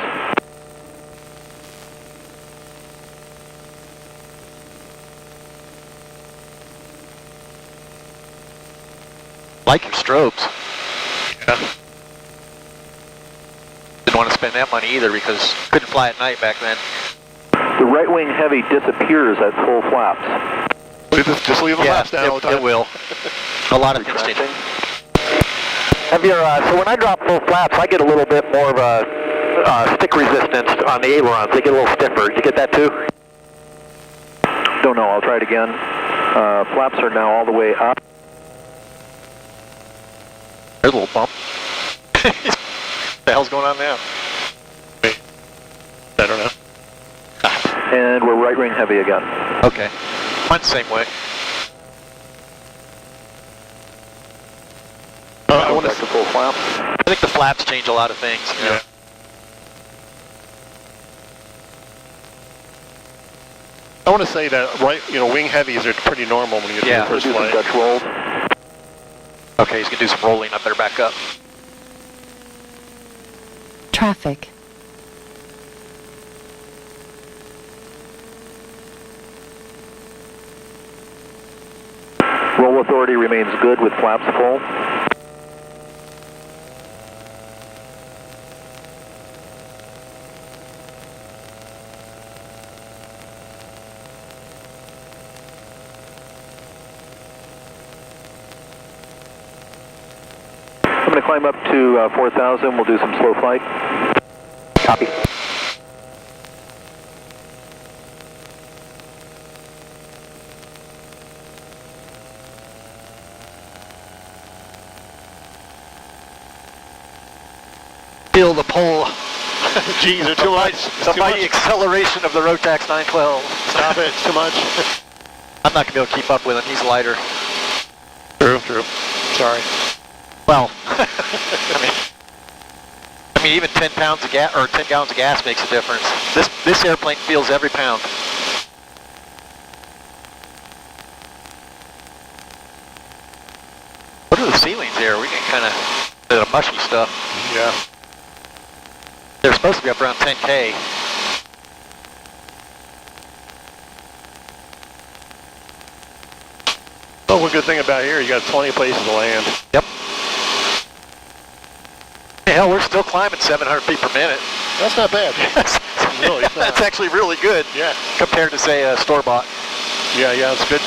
Speaker 1: Like your strobes.
Speaker 5: Yeah.
Speaker 1: Didn't want to spend that money either because couldn't fly at night back then.
Speaker 6: The right wing heavy disappears at full flaps.
Speaker 5: Just leave the flaps down all the time.
Speaker 1: It will. A lot of things change.
Speaker 3: Heavier, so when I drop full flaps, I get a little bit more of a stick resistance on the ailerons. They get a little stiffer. Did you get that too?
Speaker 6: Don't know. I'll try it again. Flaps are now all the way up.
Speaker 1: There's a little bump. What the hell's going on now?
Speaker 5: I don't know.
Speaker 6: And we're right wing heavy again.
Speaker 1: Okay. Mine's the same way.
Speaker 5: I want
Speaker 6: Back to full flaps.
Speaker 1: I think the flaps change a lot of things. You know?
Speaker 5: Yeah. I want to say that wing heavies are pretty normal when you do the first
Speaker 6: Do some
Speaker 5: flight.
Speaker 6: Dutch rolls.
Speaker 1: Okay, he's going to do some rolling. I better back up.
Speaker 7: Traffic.
Speaker 6: Roll authority remains good with flaps full. I'm going to climb up to 4,000. We'll do some slow flight. Copy.
Speaker 1: Feel the pull.
Speaker 5: Jeez, they're too much.
Speaker 1: The mighty acceleration of the Rotax 912.
Speaker 5: Stop it, it's too much.
Speaker 1: I'm not going to be able to keep up with him. He's lighter.
Speaker 5: True. Sorry.
Speaker 1: Well, I mean, even 10 pounds of gas or 10 gallons of gas makes a difference. This airplane feels every pound. What are the ceilings here? We get kind of mushy stuff.
Speaker 5: Yeah.
Speaker 1: They're supposed to be up around 10K.
Speaker 5: Oh, one good thing about here, you got plenty of places to land.
Speaker 1: Yep. Hell, we're still climbing 700 feet per minute.
Speaker 5: That's not bad. Really, it's not.
Speaker 1: That's actually really good.
Speaker 5: Yeah.
Speaker 1: Compared to, say, a store-bought.
Speaker 5: Yeah, it's good.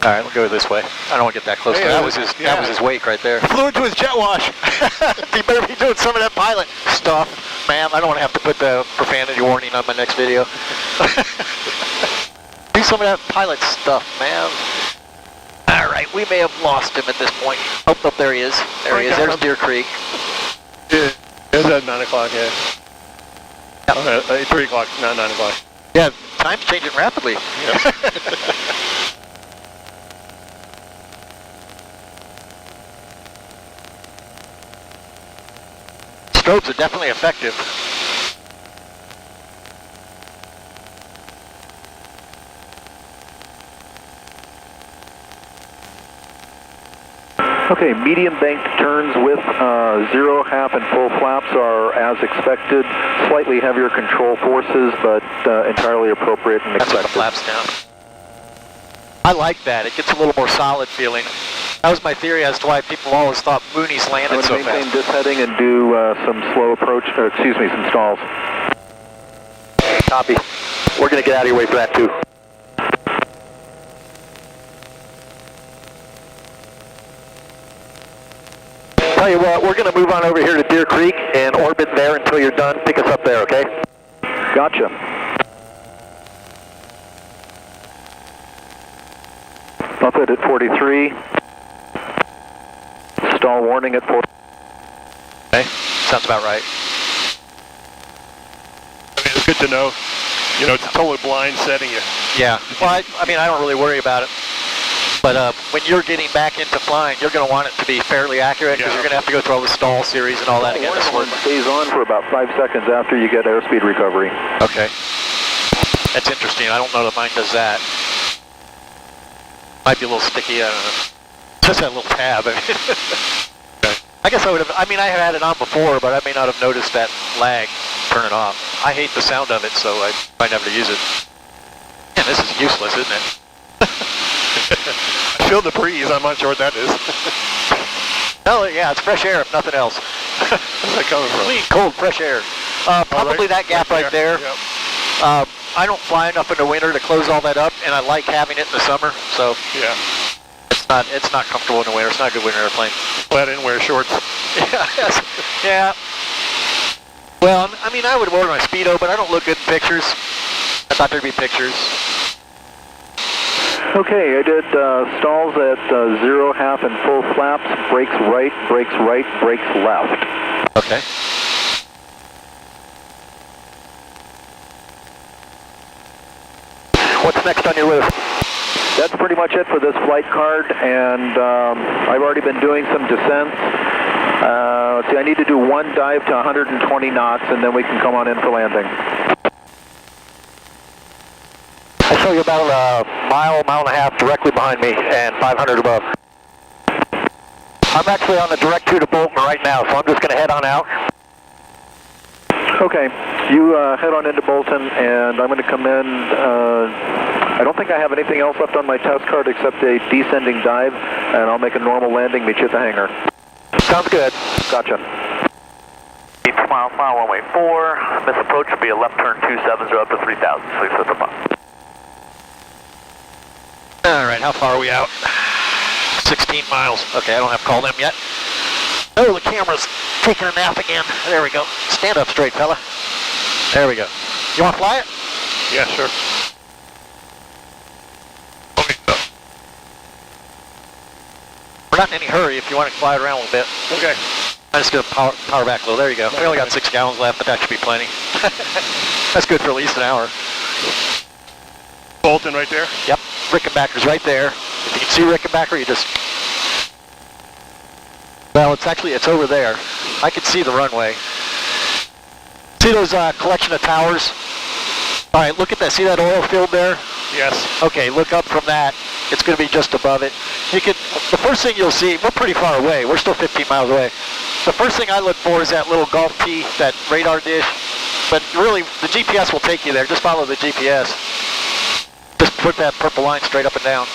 Speaker 1: All right, we'll go this way. I don't want to get that close.
Speaker 5: Hey,
Speaker 1: That was his wake right there.
Speaker 5: Flew into his jet wash.
Speaker 1: He better be doing some of that pilot stuff, man. I don't want to have to put the profanity warning on my next video. Do some of that pilot stuff, man. All right, we may have lost him at this point. Oh, there he is. There he is. There's Deer Creek.
Speaker 5: Yeah. It was at 9 o'clock, yeah. Yep. 3 o'clock, not 9 o'clock.
Speaker 1: Yeah, time's changing rapidly.
Speaker 5: Yeah.
Speaker 1: Strobes are definitely effective.
Speaker 6: Okay, medium banked turns with 0, half, and full flaps are as expected. Slightly heavier control forces, but entirely appropriate and
Speaker 1: That's what the
Speaker 6: expected.
Speaker 1: flaps down. I like that. It gets a little more solid feeling. That was my theory as to why people always thought Moonies
Speaker 6: I'm
Speaker 1: landed so
Speaker 6: going to maintain
Speaker 1: fast.
Speaker 6: this heading and do some slow approach, some stalls.
Speaker 3: Copy. We're going to get out of your way for that too. Tell you what, we're going to move on over here to Deer Creek and orbit there until you're done. Pick us up there, okay?
Speaker 6: Gotcha. Buffett at 43. Stall warning at 40.
Speaker 1: Okay, sounds about right.
Speaker 5: I mean, it's good to know. You know, it's totally blind setting you.
Speaker 1: Yeah, well, I mean, I don't really worry about it. But when you're getting back into flying, you're going to want it to be fairly accurate because you're going to have to go through all the stall series and all that again.
Speaker 6: Warning one stays on for about 5 seconds after you get airspeed recovery.
Speaker 1: Okay. That's interesting. I don't know that mine does that. Might be a little sticky, I don't know. Just that little tab. I guess I would have, I mean, I have had it on before, but I may not have noticed that lag turn it off. I hate the sound of it, so I try never to use it. Man, this is useless, isn't it?
Speaker 5: I feel the breeze. I'm not sure what that is.
Speaker 1: Oh, yeah, it's fresh air, if nothing else.
Speaker 5: Where's that coming from?
Speaker 1: Clean, cold, fresh air. Probably that gap right there.
Speaker 5: Yep.
Speaker 1: I don't fly enough in the winter to close all that up, and I like having it in the summer, so
Speaker 5: Yeah.
Speaker 1: it's not comfortable in the winter. It's not a good winter airplane.
Speaker 5: Glad I didn't wear shorts.
Speaker 1: Yeah. Well, I mean, I would wear my Speedo, but I don't look good in pictures. I thought there'd be pictures.
Speaker 6: Okay, I did stalls at 0, half, and full flaps. Brakes right, brakes left.
Speaker 1: Okay.
Speaker 3: What's next on your list?
Speaker 6: That's pretty much it for this flight card, and I've already been doing some descents. Let's see, I need to do one dive to 120 knots, and then we can come on in for landing.
Speaker 3: I show you about a mile and a half directly behind me and 500 above. I'm actually on the direct to Bolton right now, so I'm just going to head on out.
Speaker 6: Okay, you head on into Bolton, and I'm going to come in. I don't think I have anything else left on my test card except a descending dive, and I'll make a normal landing, meet you at the hangar.
Speaker 3: Sounds good.
Speaker 6: Gotcha.
Speaker 4: 8 mile, final runway 4. Miss approach will be a left turn 270 up to 3,000. Please set them up.
Speaker 1: All right, how far are we out? 16 miles. Okay, I don't have to call them yet. Oh, the camera's taking a nap again. There we go. Stand up straight, fella. There we go. You want to fly it?
Speaker 5: Yeah, sure. Okay, go.
Speaker 1: We're not in any hurry if you want to fly it around a little bit.
Speaker 5: Okay.
Speaker 1: I'm just going to power back a little. There you go. We only got 6 gallons left, but that should be plenty. That's good for at least an hour.
Speaker 5: Bolton right there?
Speaker 1: Yep. Rickenbacker's right there. If you can see Rickenbacker, you just... Well, it's over there. I can see the runway. See those collection of towers? All right, look at that. See that oil field there?
Speaker 5: Yes.
Speaker 1: Okay, look up from that. It's going to be just above it. The first thing you'll see, we're pretty far away. We're still 15 miles away. The first thing I look for is that little Gulf tee, that radar dish. But really, the GPS will take you there. Just follow the GPS. Just put that purple line straight up and down.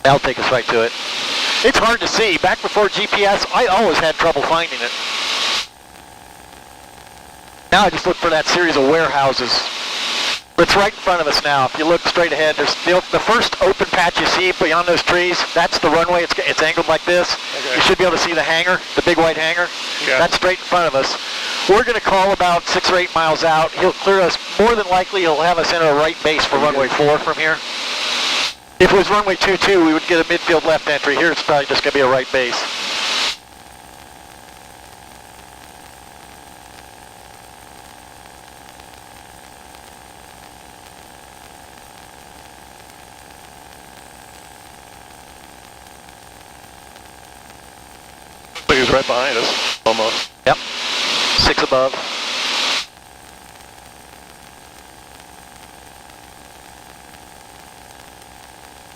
Speaker 1: That'll take us right to it. It's hard to see. Back before GPS, I always had trouble finding it. Now I just look for that series of warehouses. It's right in front of us now. If you look straight ahead, there's the first open patch you see beyond those trees. That's the runway. It's angled like this.
Speaker 5: Okay.
Speaker 1: You should be able to see the hangar, the big white hangar.
Speaker 5: Yeah.
Speaker 1: That's straight in front of us. We're going to call about 6 or 8 miles out. He'll clear us. More than likely, he'll have us in a right base for runway 4 from here. If it was runway 22, we would get a midfield left entry. Here it's probably just going to be a right base.
Speaker 5: He was right behind us, almost.
Speaker 1: Yep. 6 above.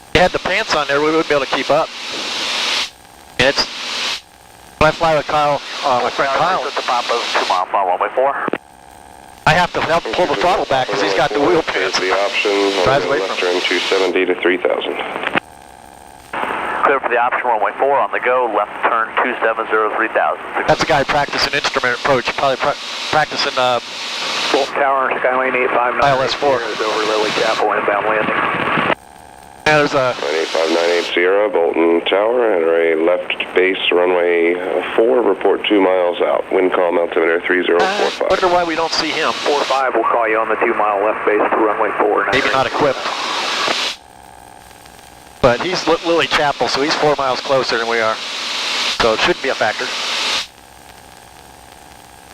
Speaker 1: If you had the pants on there, we wouldn't be able to keep up. And it's when I fly with Kyle, my friend Kyle.
Speaker 4: At the top of 2 mile, final runway 4.
Speaker 1: I have to help pull the throttle back because he's got the wheel pants.
Speaker 2: Here's the option.
Speaker 1: Drives away
Speaker 2: Left
Speaker 1: from
Speaker 2: turn 270 to 3,000.
Speaker 4: Clear for the option runway 4 on the go, left turn 270, 3,000.
Speaker 1: That's a guy practicing instrument approach, probably practicing
Speaker 6: Bolton Tower, Skyline 859.
Speaker 1: ILS 4.
Speaker 6: Is over Lily Chapel, inbound landing.
Speaker 1: Yeah, there's a
Speaker 2: 985 Sierra, Bolton Tower, enter a left base, runway 4, report 2 miles out. Wind calm, altimeter 3045.
Speaker 1: wonder why we don't see him.
Speaker 6: 4-5, we'll call you on the 2-mile left base to runway 4.
Speaker 1: Maybe not equipped. But he's Lily Chapel, so he's 4 miles closer than we are. So it shouldn't be a factor.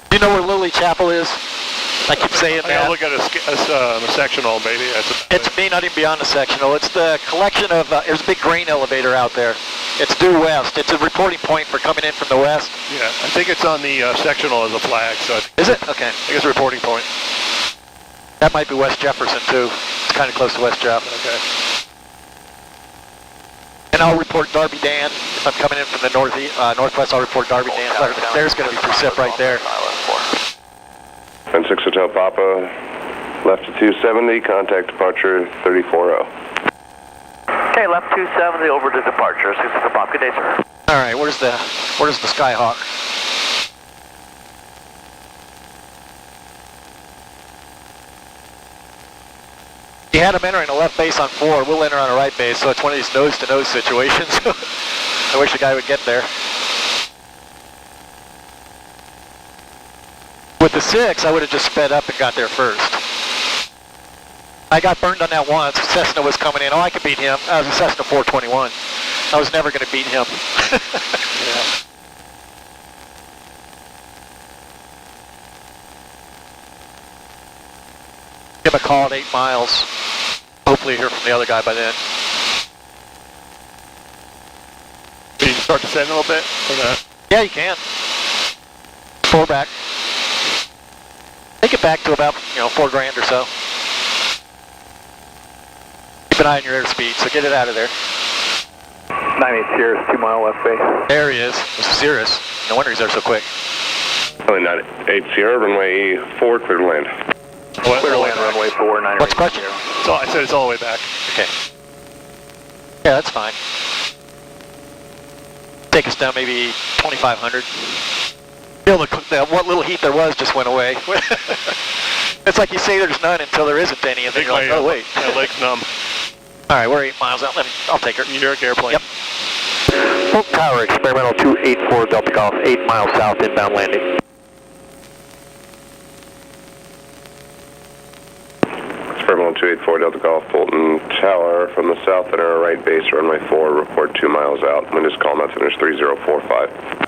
Speaker 1: Do you know where Lily Chapel is? I keep saying
Speaker 5: I
Speaker 1: that.
Speaker 5: gotta look at a sectional, maybe.
Speaker 1: It's may not even be on the sectional. It's the collection of, there's a big grain elevator out there. It's due west. It's a reporting point for coming in from the west.
Speaker 5: Yeah, I think it's on the sectional as a flag. So
Speaker 1: Is it? Okay.
Speaker 5: I think it's a reporting point.
Speaker 1: That might be West Jefferson too. It's kind of close to West Jeff.
Speaker 5: Okay.
Speaker 1: And I'll report Darby Dan. If I'm coming in from the northwest, I'll report Darby Dan. There's going to be precip right there.
Speaker 2: 6 Hotel Papa, left to 270, contact departure 340.
Speaker 4: Okay, left 270 over to departure. 6 Hotel Papa, good day, sir.
Speaker 1: All right, where's the Skyhawk? He had him entering a left base on 4. We'll enter on a right base, so it's one of these nose-to-nose situations. I wish the guy would get there. With the 6, I would have just sped up and got there first. I got burned on that once. Cessna was coming in. Oh, I could beat him. I was a Cessna 421. I was never going to beat him.
Speaker 5: Yeah.
Speaker 1: Give him a call at 8 miles. Hopefully hear from the other guy by then.
Speaker 5: Can you start descending a little bit? Or not?
Speaker 1: Yeah, you can. 4 back. Take it back to about, $4 grand or so. Keep an eye on your airspeed, so get it out of there.
Speaker 6: 98 Sierra, 2-mile left base.
Speaker 1: There he is. This is Cirrus. No wonder he's there so quick.
Speaker 2: 98 Sierra, runway 4, clear to land.
Speaker 5: What?
Speaker 6: Clear to land, runway 4, 9.
Speaker 1: What's the question?
Speaker 5: So I said it's all the way back.
Speaker 1: Okay. Yeah, that's fine. Take us down maybe 2,500. Feel what little heat there was just went away. It's like you say there's none until there isn't any, and then you're like, oh wait.
Speaker 5: My leg's numb.
Speaker 1: All right, we're 8 miles out. I'll take her.
Speaker 5: New York airplane.
Speaker 1: Yep.
Speaker 3: Bolton Tower, experimental 284 Delta Golf, 8 miles south, inbound landing.
Speaker 2: Experimental 284 Delta Golf, Bolton Tower, from the south and our right base, runway 4, report 2 miles out. Wind is calm, altimeter 3045.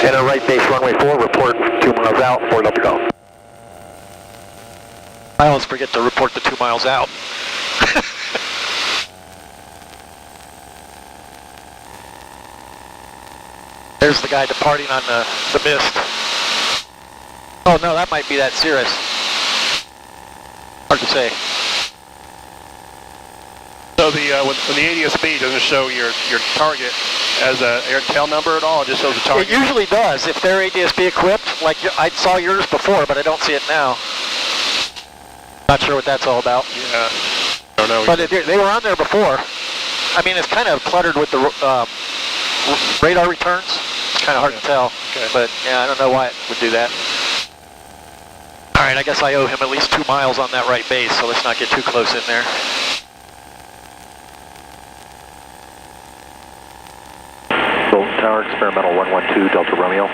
Speaker 3: Enter right base, runway 4, report 2 miles out, 4 Delta Golf.
Speaker 1: I always forget to report the 2 miles out. There's the guy departing on the mist. Oh no, that might be that Cirrus. Hard to say.
Speaker 5: So the when the ADS-B doesn't show your target as a air tail number at all, it just shows the target.
Speaker 1: It usually does if they're ADS-B equipped. Like I saw yours before, but I don't see it now. Not sure what that's all about.
Speaker 5: Yeah, I don't know.
Speaker 1: But they were on there before. I mean, it's kind of cluttered with the radar returns. It's kind of hard to tell.
Speaker 5: Okay.
Speaker 1: But yeah, I don't know why it would do that. All right, I guess I owe him at least 2 miles on that right base, so let's not get too close in there.
Speaker 6: Bolton Tower, experimental 112 Delta Romeo.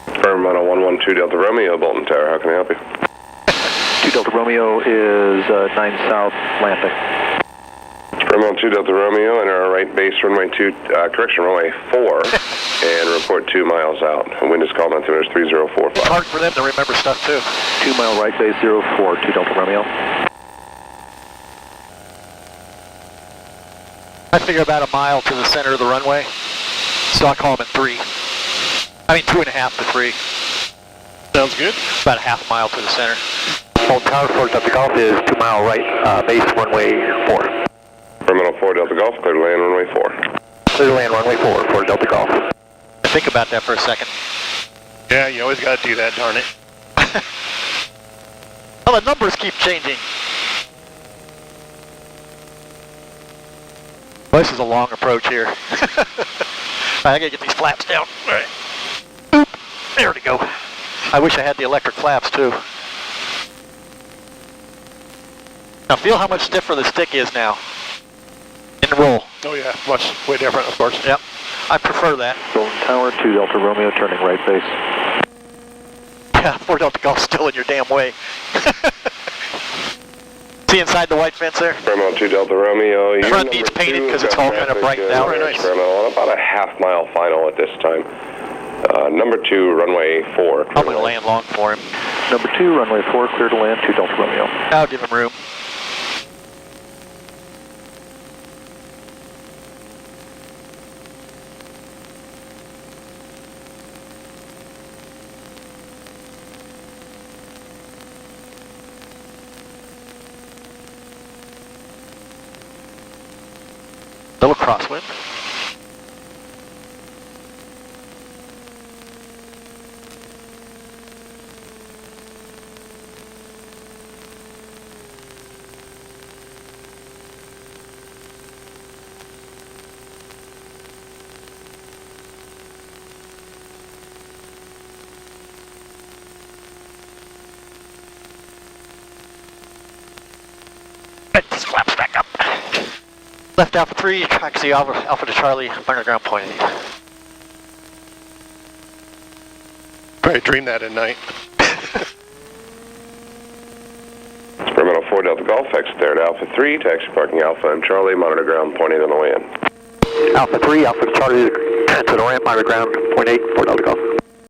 Speaker 2: Experimental 112 Delta Romeo, Bolton Tower, how can I help you?
Speaker 6: 2 Delta Romeo is 9 south landing.
Speaker 2: Experimental 2 Delta Romeo, enter our right base, runway 2, runway 4, and report 2 miles out. Wind is calm, altimeter 3045.
Speaker 1: It's hard for them to remember stuff too.
Speaker 6: 2 mile right base, 04, 2 Delta Romeo.
Speaker 1: I figure about a mile to the center of the runway, so I'll call him at 3. I mean 2.5 to 3.
Speaker 5: Sounds good.
Speaker 1: About a half mile to the center.
Speaker 3: Bolton Tower, 4 Delta Golf is 2 mile right, base runway 4.
Speaker 2: Experimental 4 Delta Golf, clear to land, runway 4.
Speaker 3: Clear to land, runway 4, 4 Delta Golf.
Speaker 1: Think about that for a second.
Speaker 5: Yeah, you always got to do that, darn it.
Speaker 1: Well, the numbers keep changing. Well, this is a long approach here. All right, I gotta get these flaps down. All right. Boop. There we go. I wish I had the electric flaps too. Now feel how much stiffer the stick is now. In the roll.
Speaker 5: Oh yeah, much way different, of course.
Speaker 1: Yep. I prefer that.
Speaker 6: Golden Tower, 2 Delta Romeo, turning right base.
Speaker 1: Yeah, 4 Delta Golf's still in your damn way. See inside the white fence there?
Speaker 2: Romeo 2 Delta Romeo.
Speaker 1: The front needs painted because it's all kind of brightened out.
Speaker 5: Very nice.
Speaker 2: On about a half-mile final at this time. Number 2, runway 4.
Speaker 1: I'm going to land long for him.
Speaker 6: Number 2, runway 4, clear to land, 2 Delta Romeo.
Speaker 1: I'll give him room. Little crosswind. It just flaps back up. Left Alpha 3, taxi Alpha to Charlie, underground point 8.
Speaker 5: Probably dream that at night.
Speaker 2: Romeo 4 Delta Golf, exit there to Alpha 3, taxi parking Alpha and Charlie, monitor ground, point 8 on the way in.
Speaker 3: Alpha 3, Alpha to Charlie, to the ramp, monitor ground, point 8, 4 Delta Golf.